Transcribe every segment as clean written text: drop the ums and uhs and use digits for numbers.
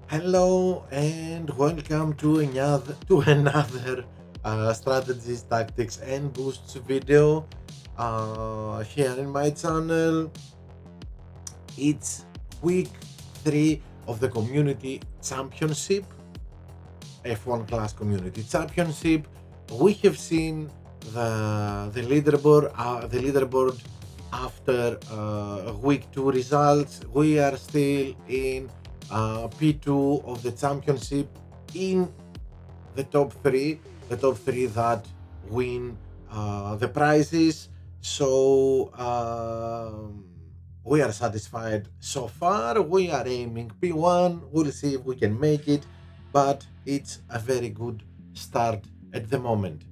Hello and welcome to another strategies, tactics, and boosts video here in my channel. It's week three of the community championship, F1 class community championship. We have seen the leaderboard after week two results. We are still in P2 of the championship in the top three that win the prizes. So we are satisfied so far. We are aiming P1. We'll see if we can make it, but it's a very good start at the moment.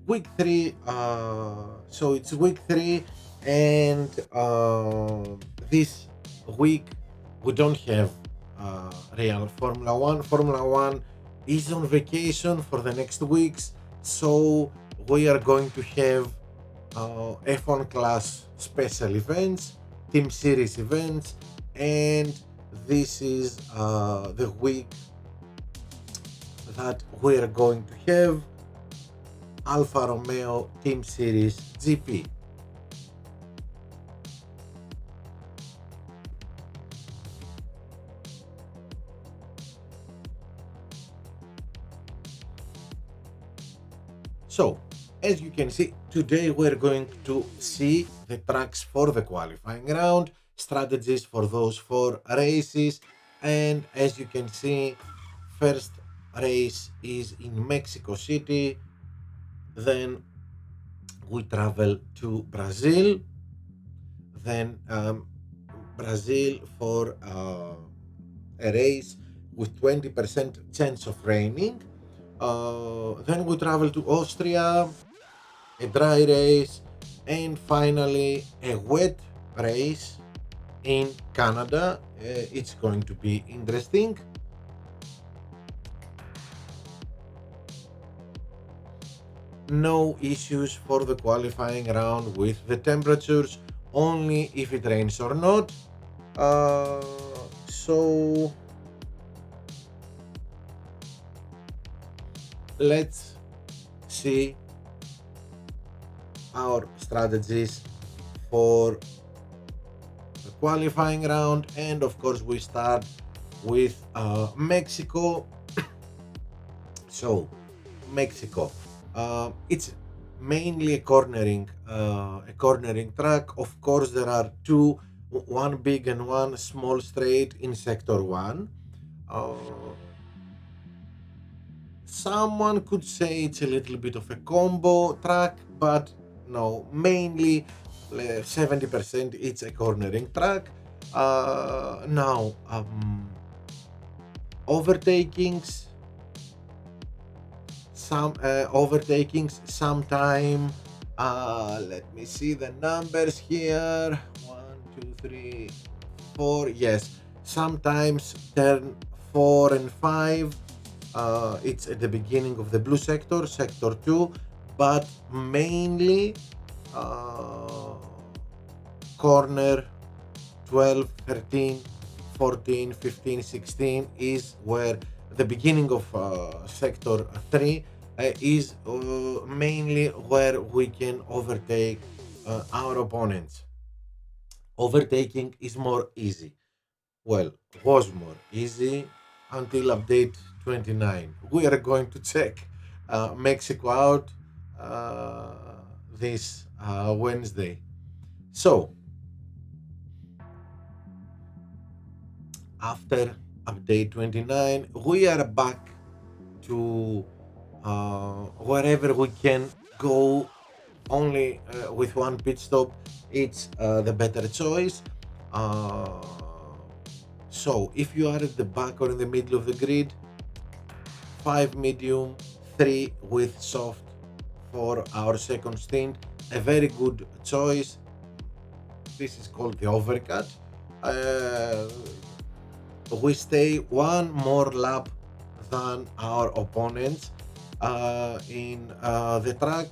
Week three. So it's week three, and this week we don't have real Formula One. Formula One is on vacation for the next weeks, so we are going to have F1 class special events, team series events, and this is the week that we are going to have Alfa Romeo Team Series GP. So, as you can see, today we're going to see the tracks for the qualifying round, strategies for those four races, and as you can see, first race is in Mexico City, then we travel to Brazil, then Brazil for a race with 20% chance of raining. Then we travel to Austria, a dry race, and finally a wet race in Canada. It's going to be interesting. No issues for the qualifying round with the temperatures, only if it rains or not. Uh, so let's see our strategies for the qualifying round, and of course we start with Mexico. So Mexico, it's mainly a cornering track. Of course there are two, one big and one small straight in sector one. uh, Someone could say it's a little bit of a combo track, but no, mainly 70% it's a cornering track. Now, overtakings, sometime. Let me see the numbers here. One, two, three, four. Yes, sometimes turn 4 and 5. It's at the beginning of the blue sector, sector 2, but mainly uh, corner 12, 13, 14, 15, 16 is where the beginning of sector 3 is mainly where we can overtake our opponents. Overtaking is more easy. Well, was more easy until update 29. We are going to check Mexico out this Wednesday. So, after update 29, we are back to wherever we can go only with one pit stop. It's the better choice. Uh, so, if you are at the back or in the middle of the grid, 5 medium, 3 with soft for our second stint. A very good choice. This is called the overcut. Uh, we stay one more lap than our opponents in the track.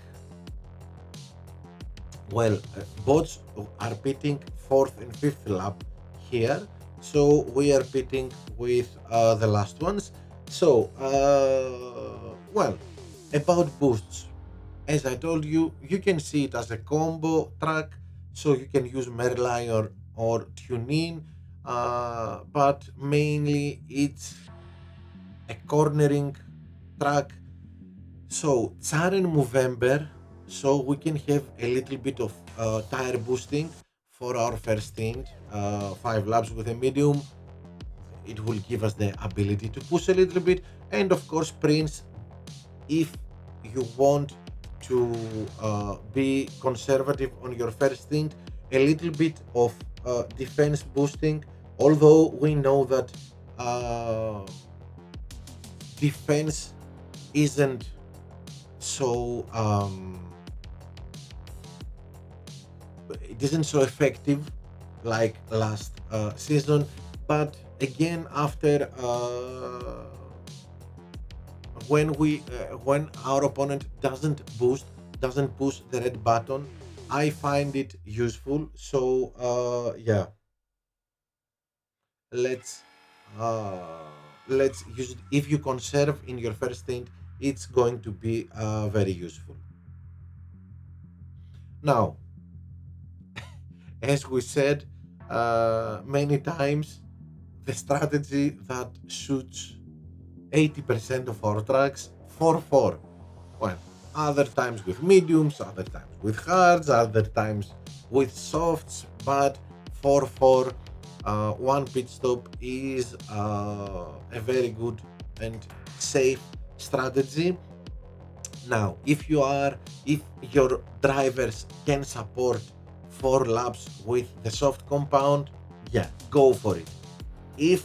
Well, bots are pitting fourth and fifth lap here. So we are pitting with the last ones. So, well, about boosts, as I told you, you can see it as a combo track, so you can use Merlai or TuneIn, but mainly it's a cornering track. So Tsar in Movember, so we can have a little bit of tire boosting for our first stint, 5 laps with a medium. It will give us the ability to push a little bit, and of course Prince, if you want to be conservative on your first stint, a little bit of defense boosting, although we know that uh, defense isn't so it isn't so effective like last season. But again, after when our opponent doesn't push the red button, I find it useful. So yeah, let's uh, let's use it. If you conserve in your first stint, it's going to be very useful. Now, as we said many times, the strategy that suits 80% of our tracks, 4-4. Well, other times with mediums, other times with hards, other times with softs, but 4-4, one pit stop is a very good and safe strategy. Now, if your drivers can support 4 laps with the soft compound, yeah, go for it. If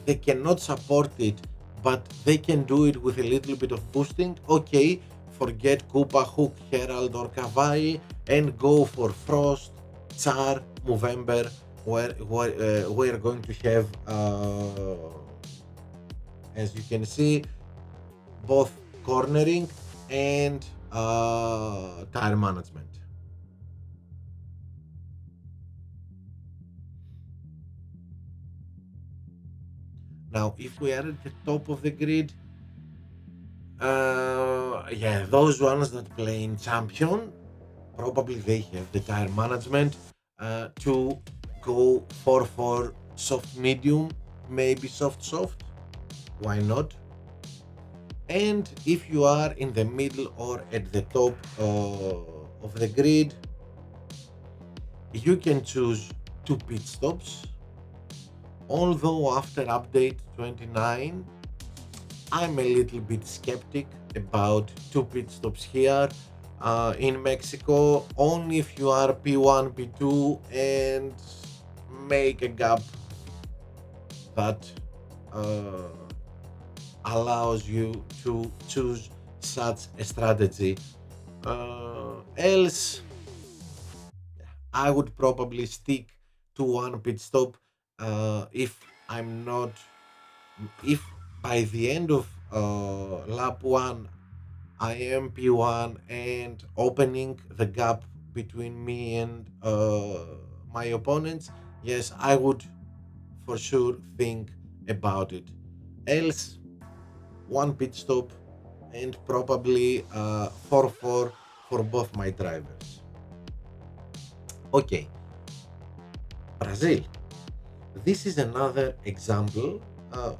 they cannot support it, but they can do it with a little bit of boosting, okay, forget Koopa, Hook, Herald, or Kawai and go for Frost, Tsar, Movember, where we're going to have, as you can see, both cornering and tire management. Now, if we are at the top of the grid, yeah, those ones that play in champion, probably they have the tire management to go for soft medium, maybe soft. Why not? And if you are in the middle or at the top of the grid, you can choose 2 pit stops. Although after update 29, I'm a little bit skeptic about 2 pit stops here in Mexico, only if you are P1, P2 and make a gap that uh, allows you to choose such a strategy. Else, I would probably stick to one pit stop if I'm not, if by the end of lap one I am P1 and opening the gap between me and my opponents, yes, I would for sure think about it. Else, one pit stop and probably 4-4 for both my drivers. Okay, Brazil. This is another example of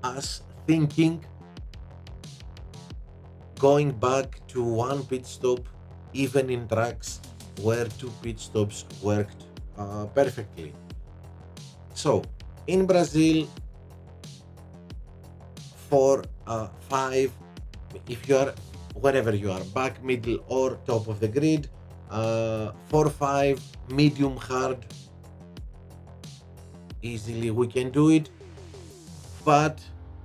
us thinking going back to one pit stop even in tracks where 2 pit stops worked perfectly. So in Brazil, for 5, if you are wherever you are, back, middle, or top of the grid, 4-5, medium, hard, easily we can do it. But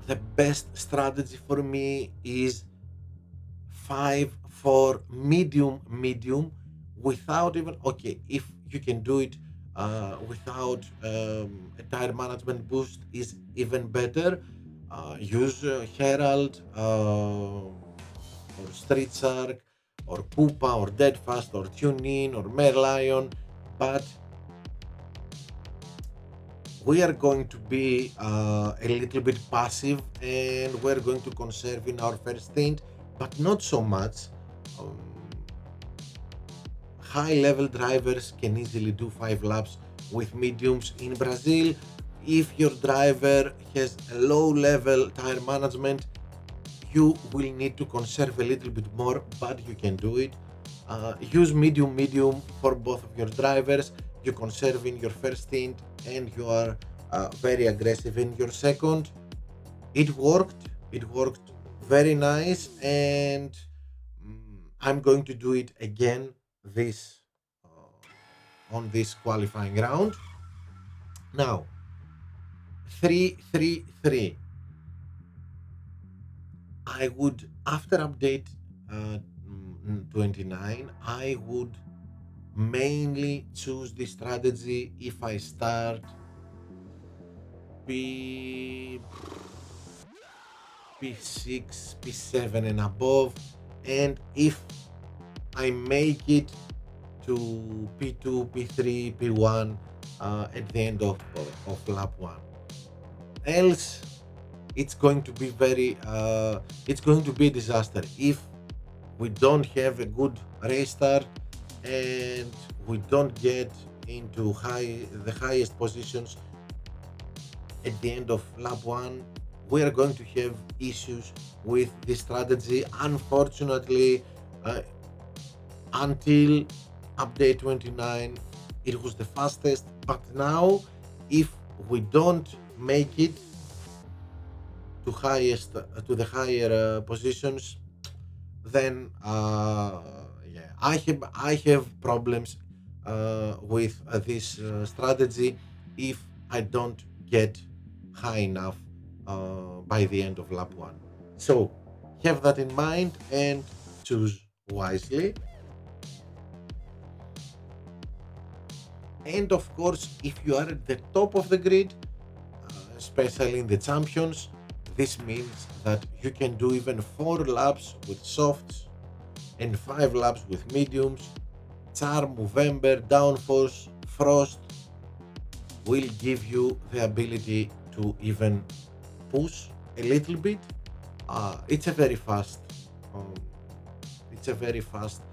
the best strategy for me is 5-4, medium, without even, okay, if you can do it without a tire management boost is even better. Use Herald or Street Shark, or Koopa or Deadfast or TuneIn or Merlion, but we are going to be a little bit passive, and we're going to conserve in our first stint, but not so much. Um, High level drivers can easily do 5 laps with mediums in Brazil. If your driver has a low level tire management, you will need to conserve a little bit more, but you can do it. Use medium for both of your drivers. You conserve in your first stint, and you are very aggressive in your second. It worked. It worked very nice, and I'm going to do it again this on this qualifying round. Now, 333. I would, after update 29, I would mainly choose this strategy if I start P P6, P7 and above, and if I make it to P2, P3, P1 at the end of lap 1. Else, it's going to be it's going to be a disaster if we don't have a good race start and we don't get into the highest positions at the end of lap 1. We are going to have issues with this strategy, unfortunately. Until update 29 it was the fastest, but now if we don't make it to the higher positions, then yeah, I have problems with this strategy if I don't get high enough by the end of lap 1. So have that in mind and choose wisely. And of course, if you are at the top of the grid, especially in the champions, this means that you can do even 4 laps with softs and 5 laps with mediums. Charm, Movember, Downforce, Frost will give you the ability to even push a little bit. It's a very fast. Um, it's a very fast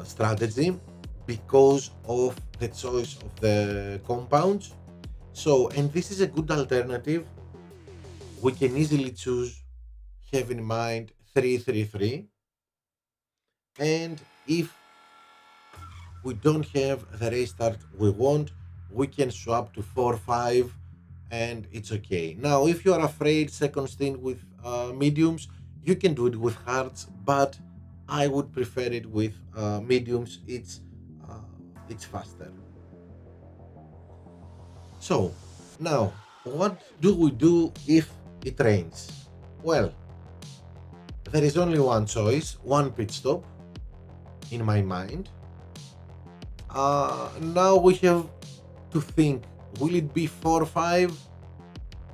strategy because of the choice of the compounds. So, and this is a good alternative. We can easily choose, have in mind 333, and if we don't have the race start we want, we can swap to 4-5 and it's okay. Now, if you are afraid second stint with mediums, you can do it with hards, but I would prefer it with mediums. It's faster. So now, what do we do if it rains? Well, there is only one choice, one pit stop in my mind. Now we have to think, will it be 4-5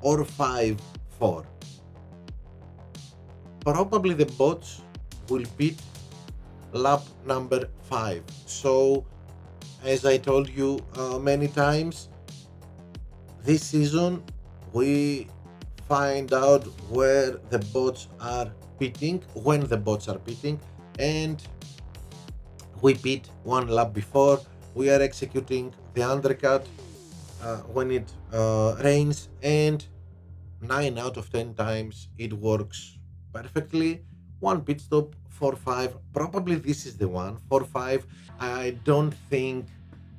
or 5-4? Probably the bots will beat lap number 5. So, as I told you many times, this season we find out where the bots are pitting, when the bots are pitting, and we pit 1 lap before. We are executing the undercut when it rains, and 9 out of 10 times it works perfectly. One pit stop, 4-5. Probably this is the one, 4-5. I don't think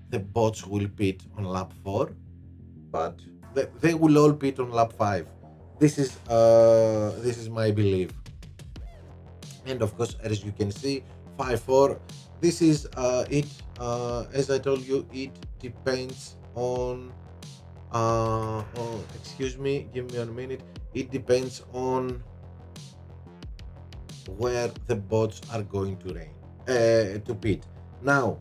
the bots will pit on lap 4, but they will all pit on lap 5. This is my belief. And of course, as you can see, 5-4. This is it. As I told you, it depends on. Excuse me, give me 1 minute. It depends on where the bots are going to pit. Now,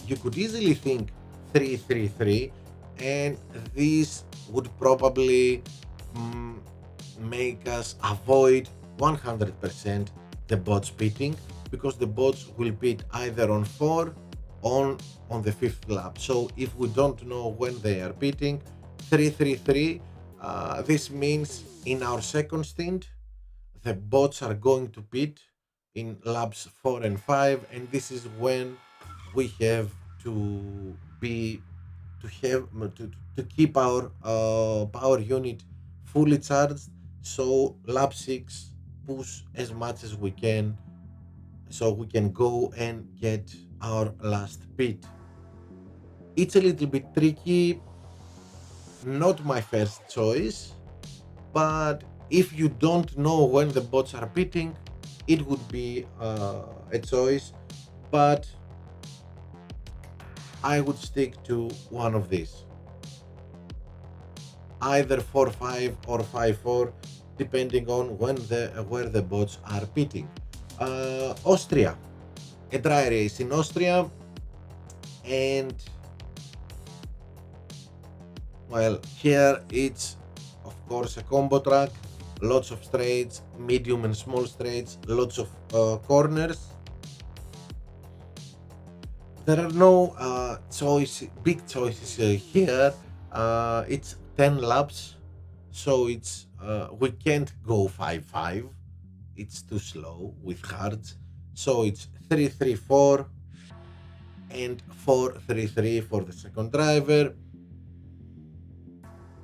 you could easily think 3-3-3, and this would probably make us avoid 100% the bots pitting, because the bots will pit either on 4 on on the 5th lap. So if we don't know when they are pitting, 333, this means in our second stint the bots are going to pit in laps 4 and 5, and this is when we have to be to have to keep our power unit fully charged. So lap 6, push as much as we can so we can go and get our last pit. It's a little bit tricky, not my first choice, but if you don't know when the bots are pitting, it would be a choice, but I would stick to one of these, either 4-5 or 5-4, depending on where the bots are pitting. Austria, a dry race in Austria, and well, here it's of course a combo track, lots of straights, medium and small straights, lots of corners. There are no big choices here. It's 10 laps, so it's we can't go 5-5. It's too slow with hards. So it's 3-3-4 and 4-3-3 for the second driver.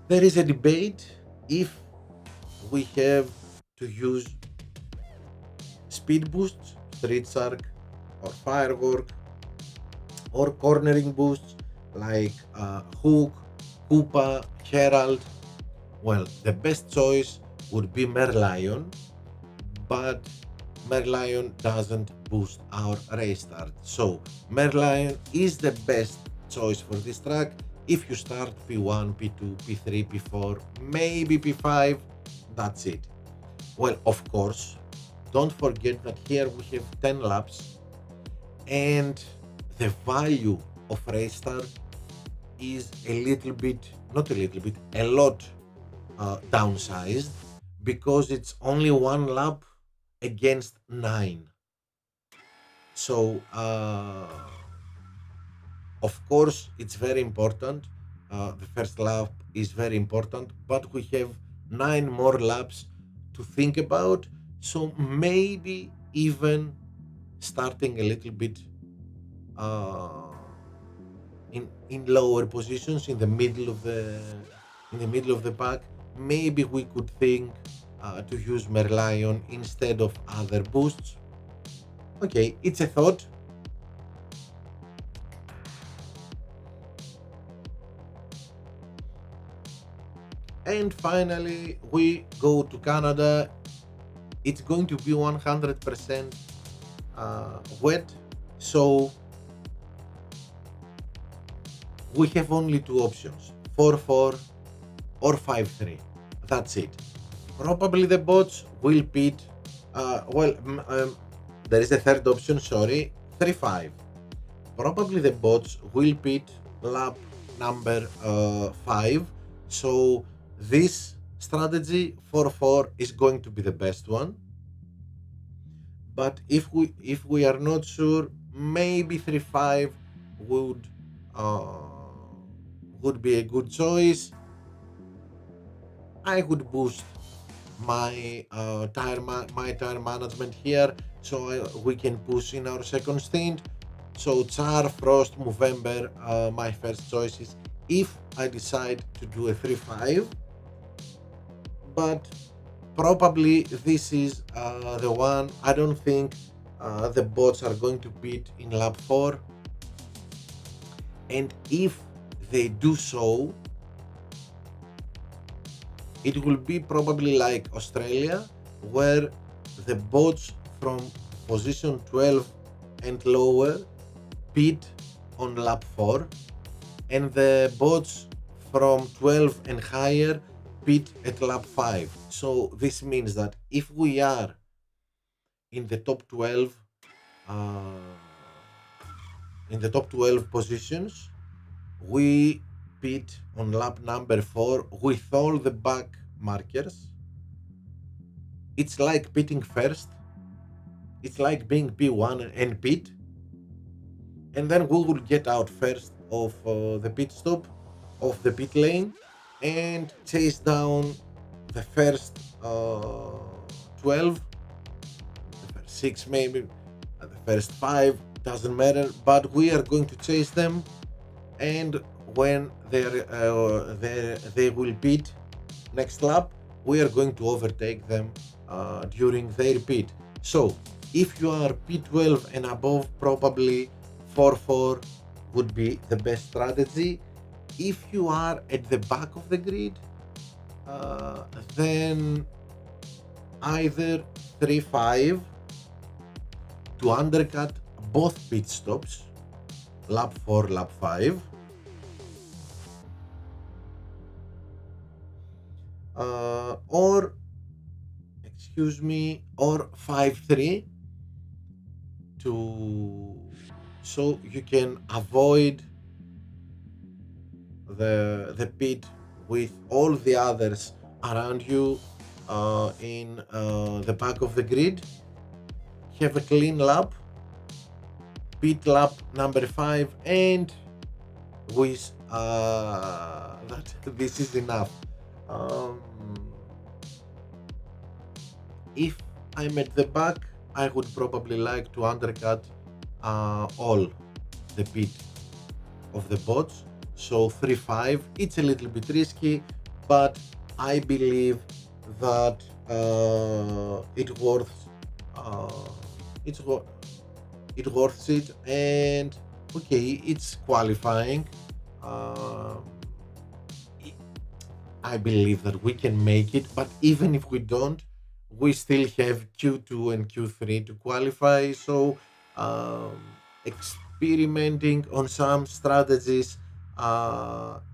There is a debate if we have to use speed boosts, street shark, or firework, or cornering boosts like Hook, Koopa, Herald. Well, the best choice would be Merlion, but Merlion doesn't boost our race start. So Merlion is the best choice for this track. If you start P1, P2, P3, P4, maybe P5, that's it. Well, of course, don't forget that here we have 10 laps, and the value of race start is a little bit, not a little bit, a lot downsized, because it's only one lap against 9. So of course it's very important, the first lap is very important, but we have 9 more laps to think about. So maybe even starting a little bit uh, in lower positions in the middle of the pack, maybe we could think to use Merlion instead of other boosts. Okay, it's a thought. And finally, we go to Canada. It's going to be 100% wet, so we have only two options: 4-4 or 5-3. That's it. Probably the bots will pit. There is a third option. Sorry, 3-5. Probably the bots will pit lap number 5. So this strategy 4-4 is going to be the best one. But if we are not sure, maybe 3-5 would would be a good choice. I would boost my tire management here, so we can push in our second stint. So Char, Frost, Movember, my first choices if I decide to do a 3-5. But probably this is the one. I don't think the bots are going to pit in lap 4, and if they do so, it will be probably like Australia, where the bots from position 12 and lower pit on lap 4, and the bots from 12 and higher pit at lap 5. So this means that if we are in the top 12 positions, we pit on lap number 4 with all the back markers. it's like pitting first. It's like being P1 and pit, and then we will get out first of the pit stop, of the pit lane, and chase down the first 12, the first 6 maybe, the first 5, doesn't matter, but we are going to chase them, and when they will pit next lap, we are going to overtake them during their pit. So if you are P12 and above, probably 4-4 would be the best strategy. If you are at the back of the grid, then either 3-5 to undercut both pit stops, lap 4, lap 5, or excuse me, or 5-3 to, so you can avoid the pit with all the others around you in the back of the grid. Have a clean lap, pit lap number 5, and wish that this is enough. Um, if I'm at the back, I would probably like to undercut all the pit of the bots. So 3-5, it's a little bit risky, but I believe that it worth it worth it. And okay, it's qualifying. Um, I believe that we can make it, but even if we don't, we still have Q2 and Q3 to qualify. So, um, experimenting on some strategies,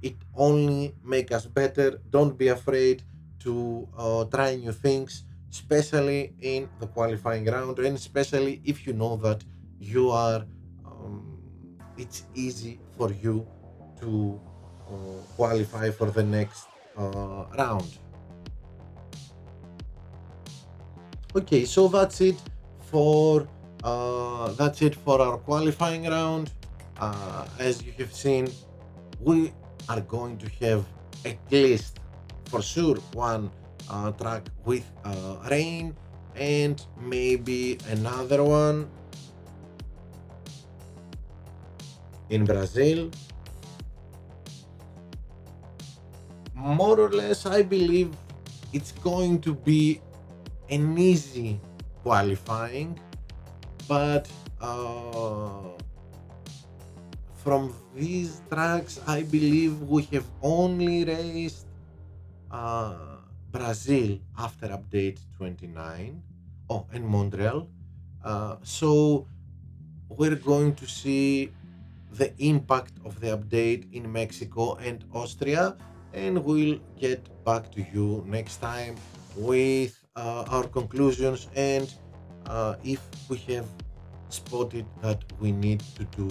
it only make us better. Don't be afraid to try new things, especially in the qualifying round, and especially if you know that you are. Um, it's easy for you to qualify for the next round. Okay, so that's it for our qualifying round. As you have seen, we are going to have at least, for sure, one track with rain, and maybe another one in Brazil. More or less, I believe it's going to be an easy qualifying, but from these tracks, I believe we have only raced Brazil after update 29. Oh, and Montreal. So we're going to see the impact of the update in Mexico and Austria, and we'll get back to you next time with our conclusions, and if we have spotted that we need to do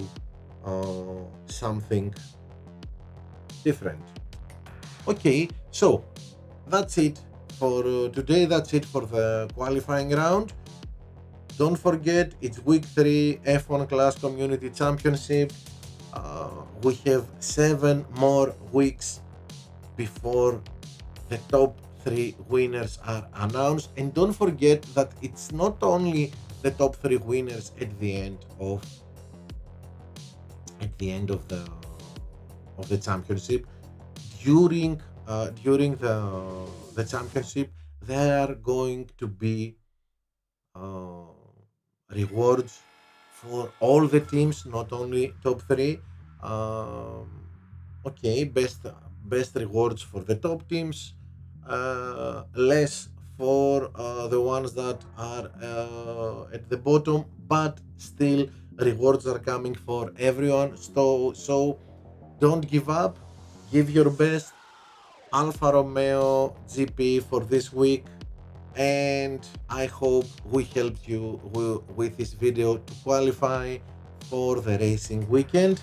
something different. Okay, so that's it for today. That's it for the qualifying round. Don't forget, it's week 3 F1 Class Community Championship. We have 7 more weeks before the top 3 winners are announced. And don't forget that it's not only the top 3 winners at the end of the championship. During the championship, there are going to be uh, rewards for all the teams, not only top 3. Um, okay, best rewards for the top teams, less for the ones that are at the bottom, but still rewards are coming for everyone. So don't give up, give your best. Alfa Romeo GP for this week, and I hope we helped you with this video to qualify for the racing weekend.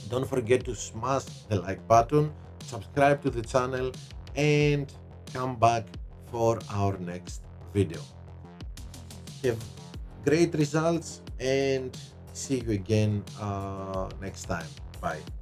Don't forget to smash the like button, subscribe to the channel, and come back for our next video. Have great results and see you again next time. Bye.